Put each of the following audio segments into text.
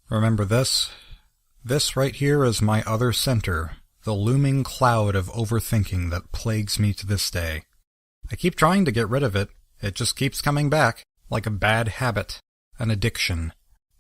Remember this? This right here is my other center, the looming cloud of overthinking that plagues me to this day. I keep trying to get rid of it. It just keeps coming back, like a bad habit, an addiction.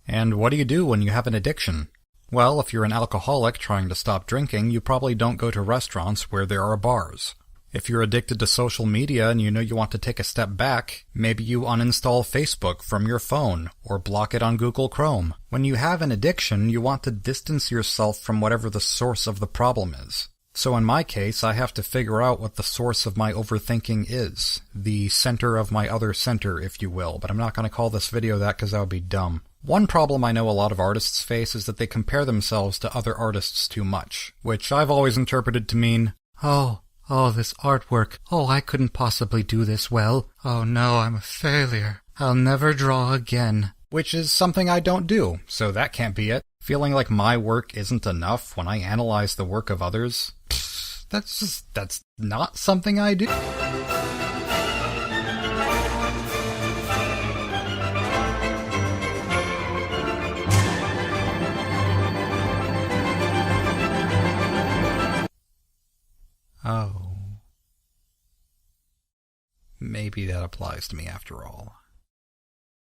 And what do you do when you have an addiction? Well, if you're an alcoholic trying to stop drinking, you probably don't go to restaurants where there are bars. If you're addicted to social media and you know you want to take a step back, maybe you uninstall Facebook from your phone or block it on Google Chrome. When you have an addiction, you want to distance yourself from whatever the source of the problem is. So in my case, I have to figure out what the source of my overthinking is. The center of my other center, if you will, but I'm not going to call this video that because that would be dumb. One problem I know a lot of artists face is that they compare themselves to other artists too much, which I've always interpreted to mean, Oh, this artwork. Oh, I couldn't possibly do this well. Oh no, I'm a failure. I'll never draw again. Which is something I don't do, so that can't be it. Feeling like my work isn't enough when I analyze the work of others? That's not something I do. Oh. Maybe that applies to me after all.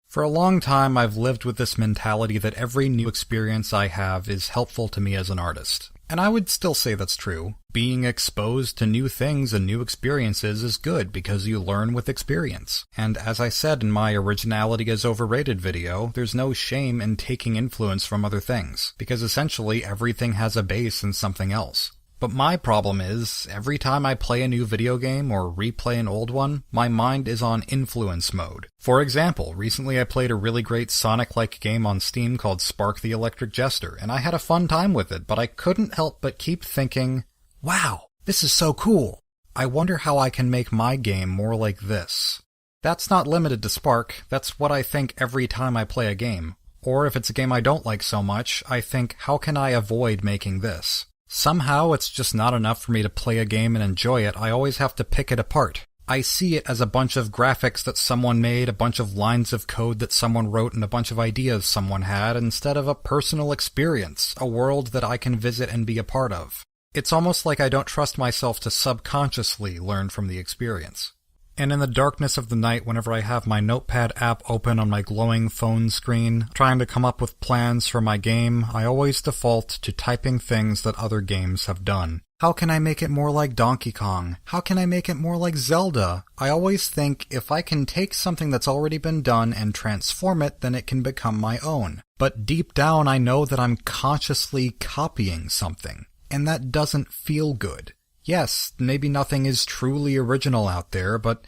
For a long time, I've lived with this mentality that every new experience I have is helpful to me as an artist. And I would still say that's true. Being exposed to new things and new experiences is good because you learn with experience. And as I said in my Originality is Overrated video, there's no shame in taking influence from other things, because essentially everything has a base in something else. But my problem is, every time I play a new video game or replay an old one, my mind is on influence mode. For example, recently I played a really great Sonic-like game on Steam called Spark the Electric Jester, and I had a fun time with it, but I couldn't help but keep thinking, wow, this is so cool. I wonder how I can make my game more like this. That's not limited to Spark, that's what I think every time I play a game. Or if it's a game I don't like so much, I think, how can I avoid making this? Somehow it's just not enough for me to play a game and enjoy it, I always have to pick it apart. I see it as a bunch of graphics that someone made, a bunch of lines of code that someone wrote, and a bunch of ideas someone had, instead of a personal experience, a world that I can visit and be a part of. It's almost like I don't trust myself to subconsciously learn from the experience. And in the darkness of the night, whenever I have my Notepad app open on my glowing phone screen, trying to come up with plans for my game, I always default to typing things that other games have done. How can I make it more like Donkey Kong? How can I make it more like Zelda? I always think, if I can take something that's already been done and transform it, then it can become my own. But deep down, I know that I'm consciously copying something, and that doesn't feel good. Yes, maybe nothing is truly original out there, but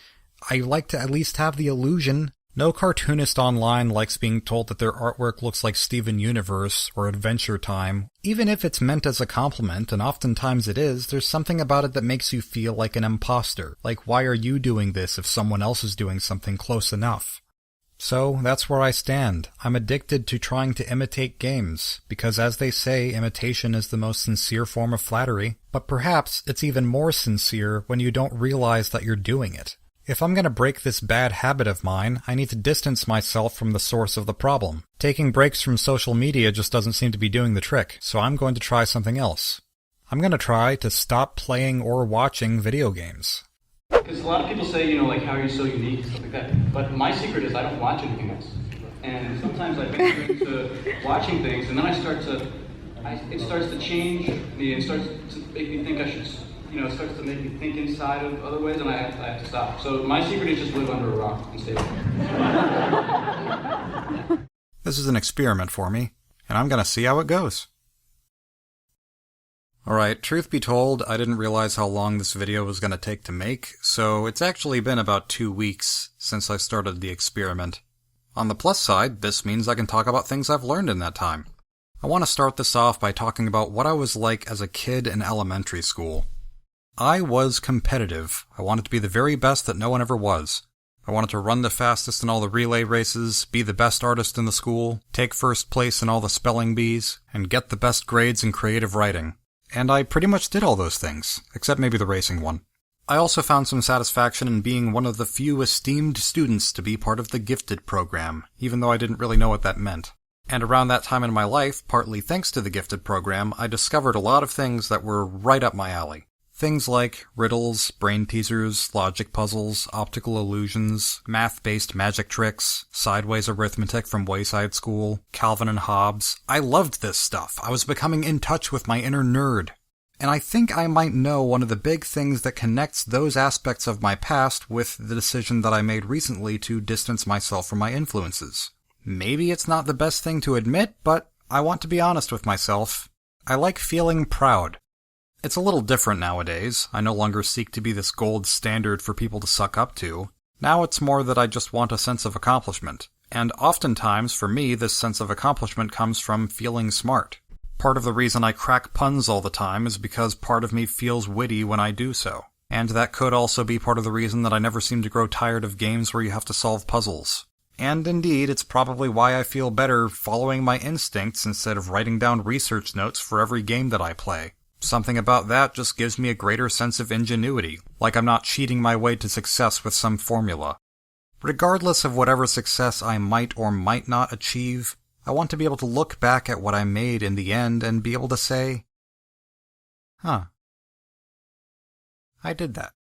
I like to at least have the illusion. No cartoonist online likes being told that their artwork looks like Steven Universe or Adventure Time. Even if it's meant as a compliment, and oftentimes it is, there's something about it that makes you feel like an imposter. Like, why are you doing this if someone else is doing something close enough? So, that's where I stand. I'm addicted to trying to imitate games, because as they say, imitation is the most sincere form of flattery, but perhaps it's even more sincere when you don't realize that you're doing it. If I'm going to break this bad habit of mine, I need to distance myself from the source of the problem. Taking breaks from social media just doesn't seem to be doing the trick, so I'm going to try something else. I'm going to try to stop playing or watching video games. Because a lot of people say, like, how are you so unique and stuff like that. But my secret is I don't watch anything else. And sometimes I venture into watching things, and then it starts to change me, and starts to make me think I should, it starts to make me think inside of other ways, and I have to stop. So my secret is just live under a rock and stay away. This is an experiment for me, and I'm going to see how it goes. Alright, truth be told, I didn't realize how long this video was going to take to make, so it's actually been about 2 weeks since I started the experiment. On the plus side, this means I can talk about things I've learned in that time. I want to start this off by talking about what I was like as a kid in elementary school. I was competitive. I wanted to be the very best that no one ever was. I wanted to run the fastest in all the relay races, be the best artist in the school, take first place in all the spelling bees, and get the best grades in creative writing. And I pretty much did all those things, except maybe the racing one. I also found some satisfaction in being one of the few esteemed students to be part of the gifted program, even though I didn't really know what that meant. And around that time in my life, partly thanks to the Gifted program, I discovered a lot of things that were right up my alley. Things like riddles, brain teasers, logic puzzles, optical illusions, math-based magic tricks, sideways arithmetic from Wayside School, Calvin and Hobbes. I loved this stuff. I was becoming in touch with my inner nerd. And I think I might know one of the big things that connects those aspects of my past with the decision that I made recently to distance myself from my influences. Maybe it's not the best thing to admit, but I want to be honest with myself. I like feeling proud. It's a little different nowadays. I no longer seek to be this gold standard for people to suck up to. Now it's more that I just want a sense of accomplishment. And oftentimes, for me, this sense of accomplishment comes from feeling smart. Part of the reason I crack puns all the time is because part of me feels witty when I do so. And that could also be part of the reason that I never seem to grow tired of games where you have to solve puzzles. And indeed, it's probably why I feel better following my instincts instead of writing down research notes for every game that I play. Something about that just gives me a greater sense of ingenuity, like I'm not cheating my way to success with some formula. Regardless of whatever success I might or might not achieve, I want to be able to look back at what I made in the end and be able to say, I did that.